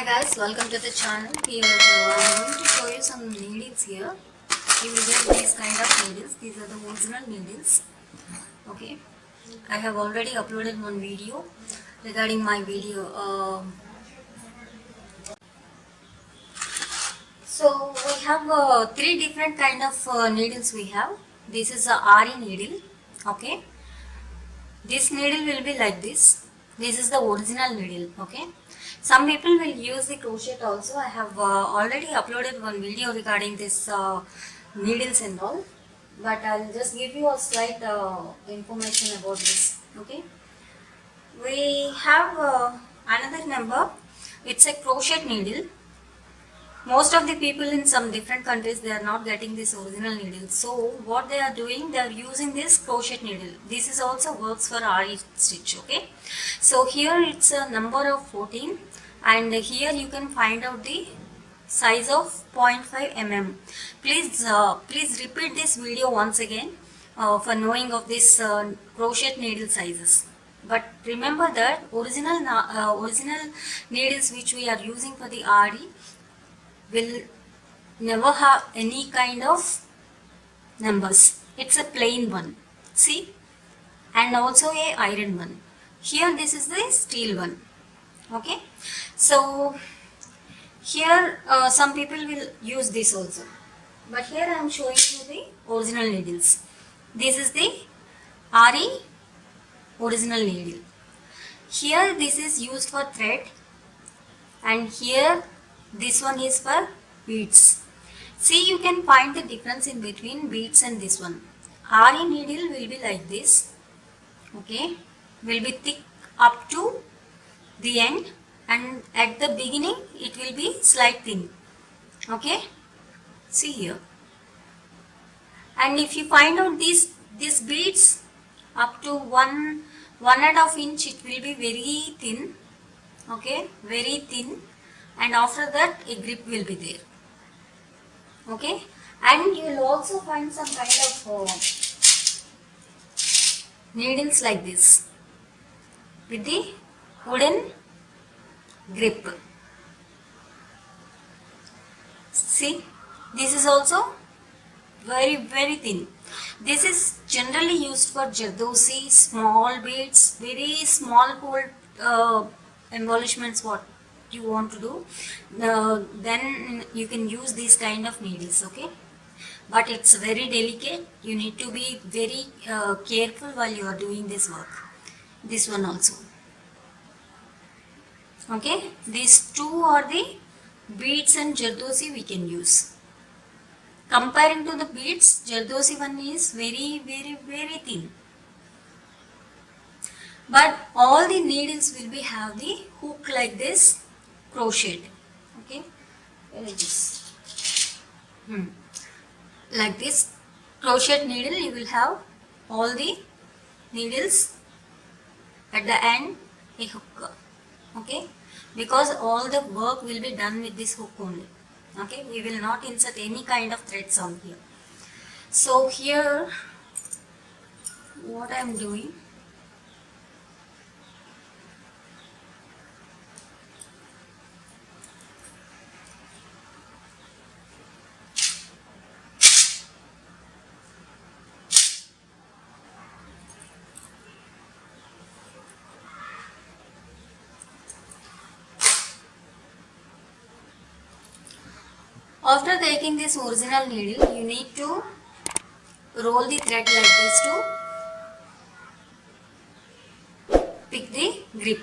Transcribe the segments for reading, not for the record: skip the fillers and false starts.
Hi guys, welcome to the channel. Here I'm going to show you some needles here. You will get these kind of needles. These are the original needles. Okay, I have already uploaded one video regarding my video. So we have three different kind of needles we have. This is a RE needle. Okay, this needle will be like this. This is the original needle. Okay, some people will use the crochet also. I have already uploaded one video regarding this needles and all, but I'll just give you a slight information about this. Okay, we have another number. It's a crochet needle. Most of the people in some different countries, they are not getting this original needle. So what they are doing, they are using this crochet needle. This is also works for RE stitch. Okay, so here it's a number of 14, and here you can find out the size of 0.5 mm. Please repeat this video once again for knowing of this crochet needle sizes. But remember that original needles which we are using for the RE will never have any kind of numbers. It's a plain one. See? And also a iron one. Here this is the steel one. Okay? So here some people will use this also. But here I am showing you the original needles. This is the RE original needle. Here this is used for thread, and here this one is for beads. See, you can find the difference in between beads and this one. RE needle will be like this. Okay, will be thick up to the end, and at the beginning it will be slight thin. Okay, see here. And if you find out these beads up to 1.5 inch, it will be very thin. Okay, very thin, and after that a grip will be there. Okay, and you will also find some kind of needles like this with the wooden grip. See, this is also very thin. This is generally used for jardosi, small beads, very small fold embellishments what you want to do. Then you can use these kind of needles. Okay, but it's very delicate. You need to be very careful while you are doing this work. This one also. Okay, these two are the beads and jardosi we can use. Comparing to the beads, jardosi one is very thin. But all the needles will be have the hook like this, crocheted. Okay, like this crochet needle, you will have all the needles at the end a hook. Okay, because all the work will be done with this hook only. Okay, we will not insert any kind of threads on here. So here what I am doing, after taking this original needle, you need to roll the thread like this to pick the grip.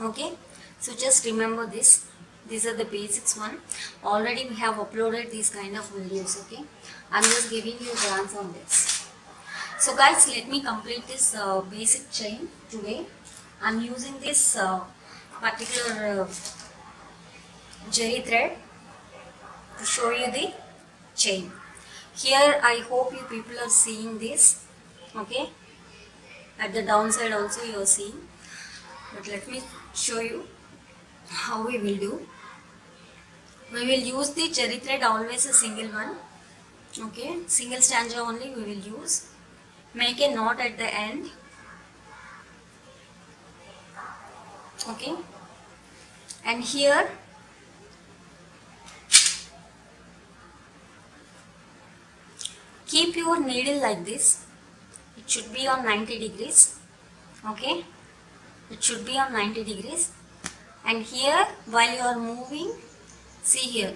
Okay, so just remember this. These are the basics one. Already we have uploaded these kind of videos. Okay, I'm just giving you a glance on this. So guys, let me complete this basic chain today. I'm using this particular jerry thread to show you the chain. Here I hope you people are seeing this. Okay, at the downside also you are seeing, but let me show you how we will do. We will use the jerry thread, always a single one. Okay, single stanza only we will use. Make a knot at the end. Okay, and here keep your needle like this. It should be on 90 degrees. Okay, it should be on 90 degrees. And here, while you are moving, see here,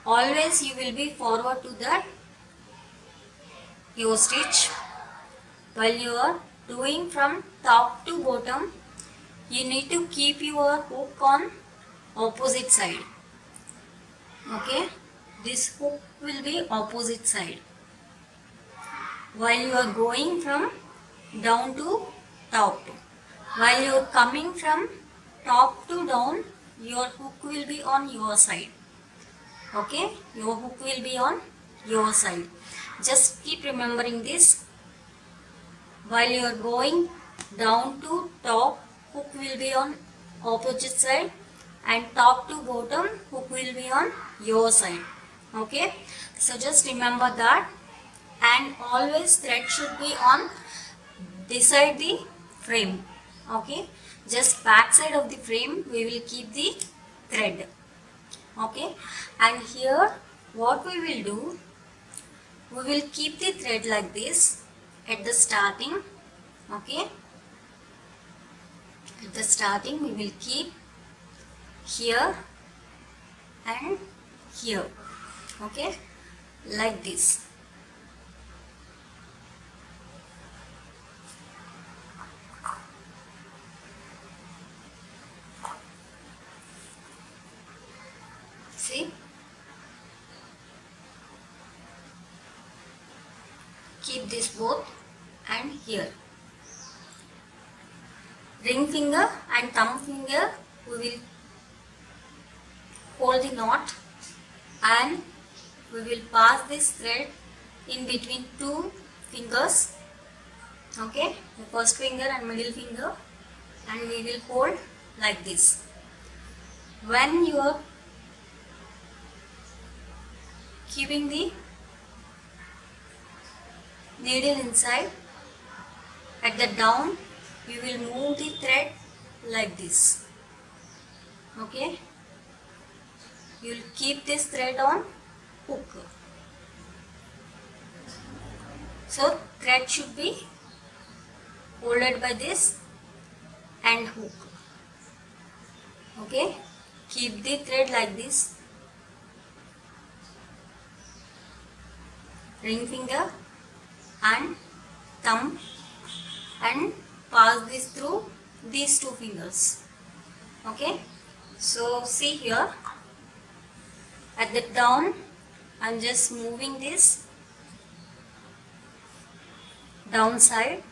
always you will be forward to that your stitch. While you are doing from top to bottom, you need to keep your hook on opposite side. Okay, this hook will be opposite side. While you are going from down to top, while you are coming from top to down, your hook will be on your side. Okay, your hook will be on your side. Just keep remembering this. While you are going down to top, hook will be on opposite side, and top to bottom, hook will be on your side. Okay, so just remember that. And always thread should be on beside the frame. Okay, just back side of the frame we will keep the thread. Okay, and here what we will do, we will keep the thread like this at the starting. Okay, at the starting we will keep here and here. Okay, like this. See, keep this both, and here ring finger and thumb finger we will hold the knot, and we will pass this thread in between two fingers. Okay, the first finger and middle finger, and we will hold like this. When you are keeping the needle inside, at the down you will move the thread like this. Okay, you will keep this thread on hook. So thread should be folded by this and hook. Okay, keep the thread like this. Ring finger and thumb, and pass this through these two fingers. Okay, so see here, at the down I am just moving this down side,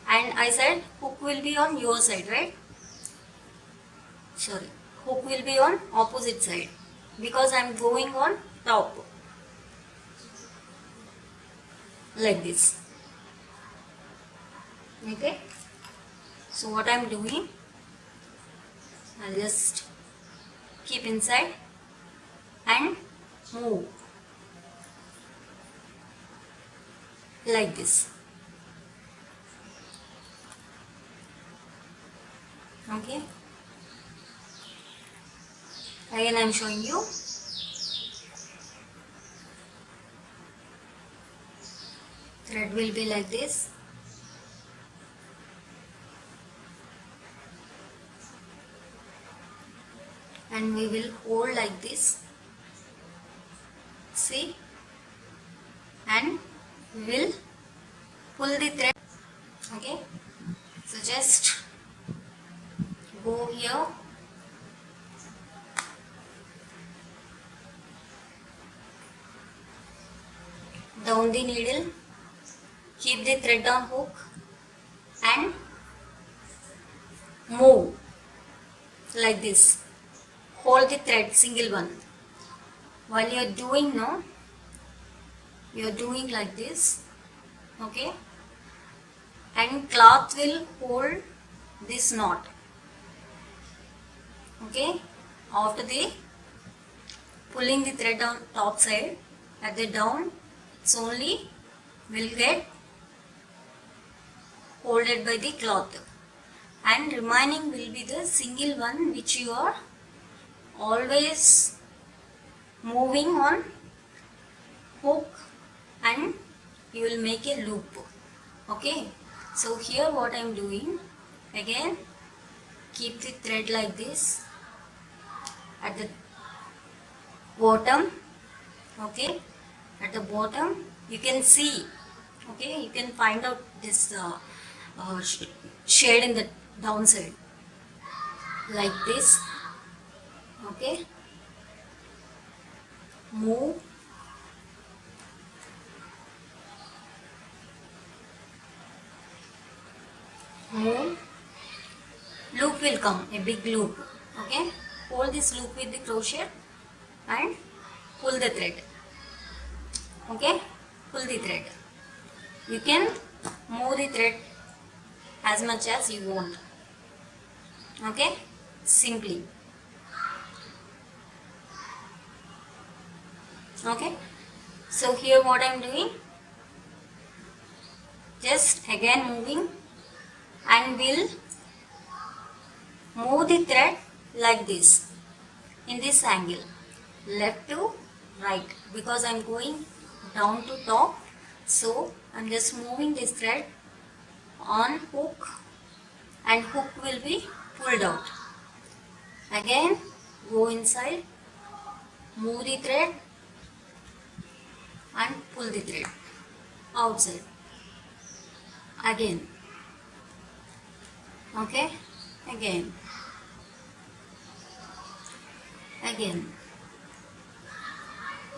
and I said hook will be on your side, right? Sorry, hook will be on opposite side because I am going on top. Like this. Okay, so what I am doing, I'll just keep inside and move like this. Okay, again I am showing you. Thread will be like this. And we will hold like this. See? And we will pull the thread. Okay? So just go here. Down the needle. Keep the thread on hook and move like this. Hold the thread, single one. While you are doing now, you are doing like this. Okay, and cloth will hold this knot. Okay, after the pulling the thread on top side, at the down, it's only will get holded by the cloth, and remaining will be the single one which you are always moving on hook and you will make a loop. Okay, so here what I am doing, again keep the thread like this at the bottom. Okay, at the bottom you can see, okay, you can find out this shade in the downside like this. Okay, move, move, loop will come, a big loop. Okay, hold this loop with the crochet and pull the thread. Okay, pull the thread. You can move the thread as much as you want. Okay, simply. Okay, so here what I am doing, just again moving, and will move the thread like this in this angle, left to right, because I am going down to top. So I am just moving this thread on hook, and hook will be pulled out. Again go inside, move the thread and pull the thread outside again. Okay, again, again.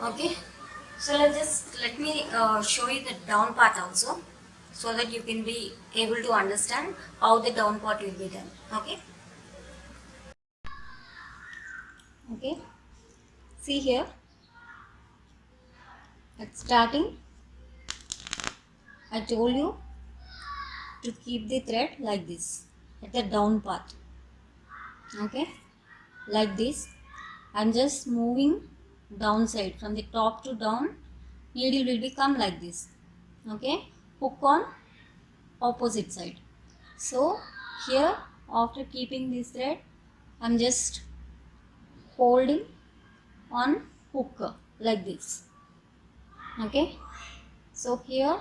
Okay, so let me show you the down part also, so that you can be able to understand how the down part will be done. Okay, okay, see here at starting I told you to keep the thread like this at the down part. Okay, like this. I'm just moving downside from the top to down. Needle will become like this. Okay, hook on opposite side. So here, after keeping this thread, I'm just holding on hook like this. Okay, so here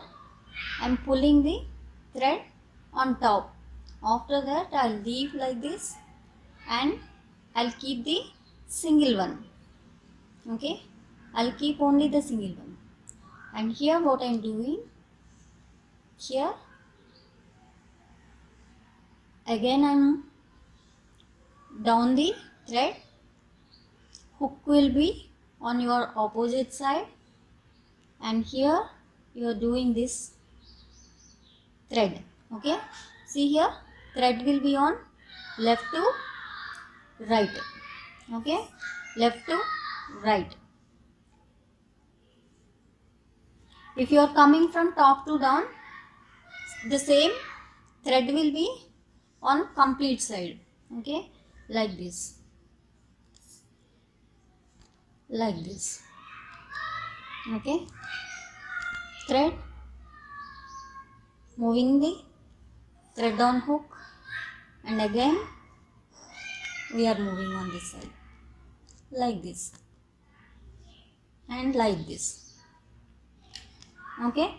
I'm pulling the thread on top. After that I'll leave like this and I'll keep the single one. Okay, I'll keep only the single one. And here what I'm doing, here again I'm down the thread, hook will be on your opposite side, and here you are doing this thread. Okay, see here thread will be on left to right. Okay, left to right. If you are coming from top to down, the same thread will be on complete side. Okay, like this, like this. Okay, thread, moving the thread on hook, and again we are moving on this side like this and like this. Okay,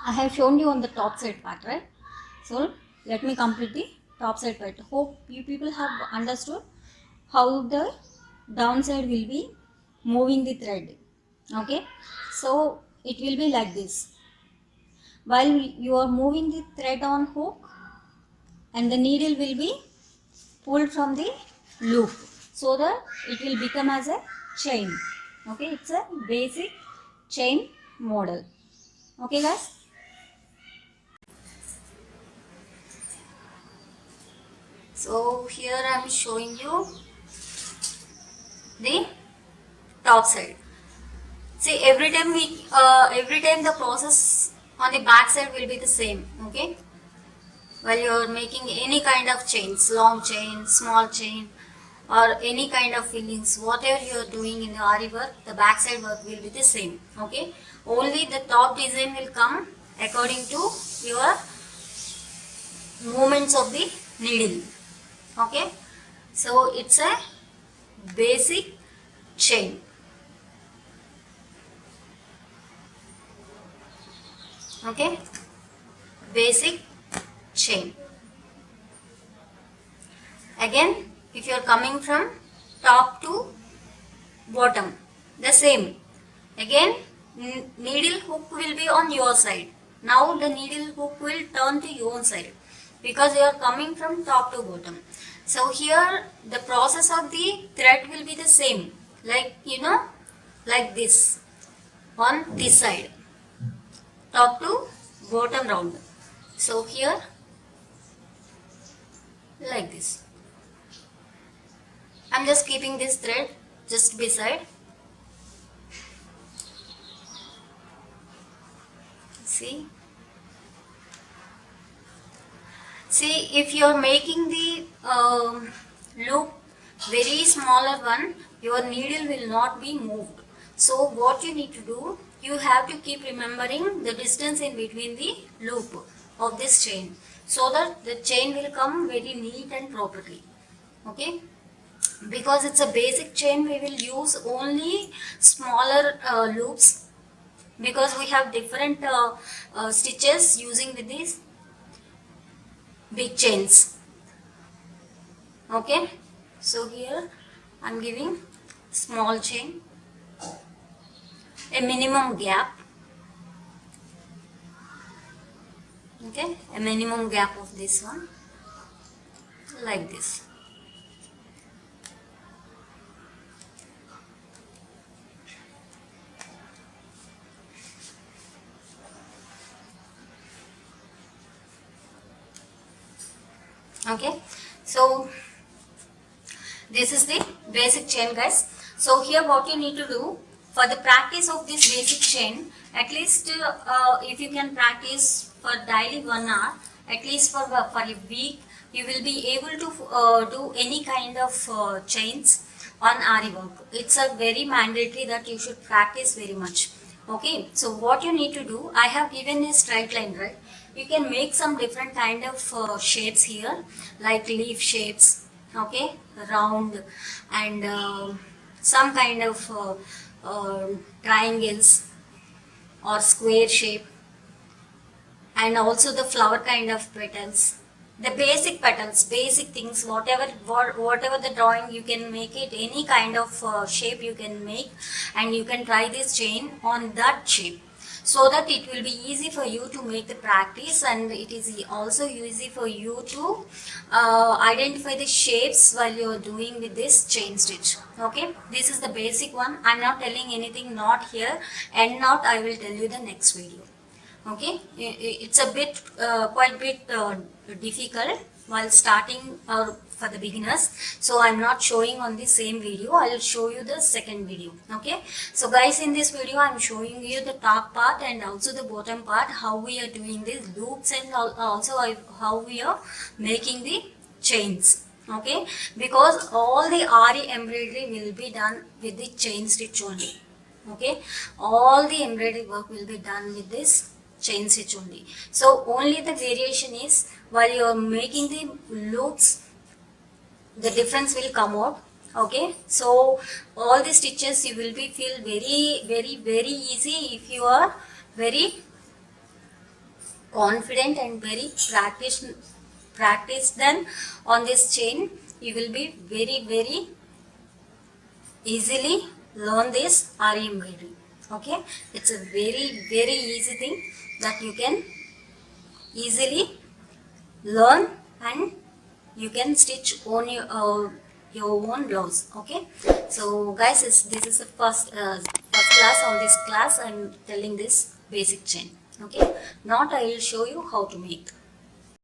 I have shown you on the top side part, right? So let me complete the top side part. Hope you people have understood how the downside will be moving the thread. Okay, so it will be like this. While you are moving the thread on hook, and the needle will be pulled from the loop, so that it will become as a chain. Okay, it's a basic chain model. Okay guys, so here I am showing you the top side. See, every time the process on the back side will be the same. Okay, while you are making any kind of chains, long chain, small chain, or any kind of fillings, whatever you are doing in the ari work, the back side work will be the same. Okay, only the top design will come according to your movements of the needle. Okay, so it's a basic chain. Okay, basic chain. Again, if you are coming from top to bottom, the same. Again, needle hook will be on your side. Now the needle hook will turn to your side because you are coming from top to bottom. So here the process of the thread will be the same, like like this on this side, top to bottom round. So here like this. I'm just keeping this thread just beside. See, if you are making the loop very smaller one, your needle will not be moved. So what you need to do, you have to keep remembering the distance in between the loop of this chain, so that the chain will come very neat and properly. Okay, because it's a basic chain, we will use only smaller loops, because we have different stitches using with these big chains. Okay, so here I'm giving small chain, a minimum gap. Okay, a minimum gap of this one, like this. Okay, so this is the basic chain, guys. So here what you need to do for the practice of this basic chain, at least if you can practice for daily 1 hour, at least for a week, you will be able to do any kind of chains on Ari work. It's a very mandatory that you should practice very much. Okay, so what you need to do, I have given a straight line, right? You can make some different kind of shapes here, like leaf shapes, okay, round, and some kind of triangles or square shape, and also the flower kind of petals, the basic petals, basic things, whatever the drawing, you can make it any kind of shape you can make, and you can try this chain on that shape, so that it will be easy for you to make the practice, and it is also easy for you to identify the shapes while you are doing with this chain stitch. Okay, this is the basic one. I'm not telling anything not here, and not I will tell you the next video. Okay, it's a bit quite bit difficult while starting for the beginners, so I'm not showing on the same video. I'll show you the second video. Okay, so guys, in this video I'm showing you the top part and also the bottom part, how we are doing these loops, and also how we are making the chains. Okay, because all the Ari embroidery will be done with the chain stitch only. Okay, all the embroidery work will be done with this chain stitch only. So only the variation is, while you are making the loops, the difference will come out. Okay, so all the stitches you will be feel very easy if you are very confident and very practice. Then on this chain you will be very easily learn this Ari embroidery. Okay, it's a very easy thing that you can easily learn, and you can stitch on your own blouse. Okay, so guys, this is the first class. On this class I'm telling this basic chain. Okay, not I will show you how to make.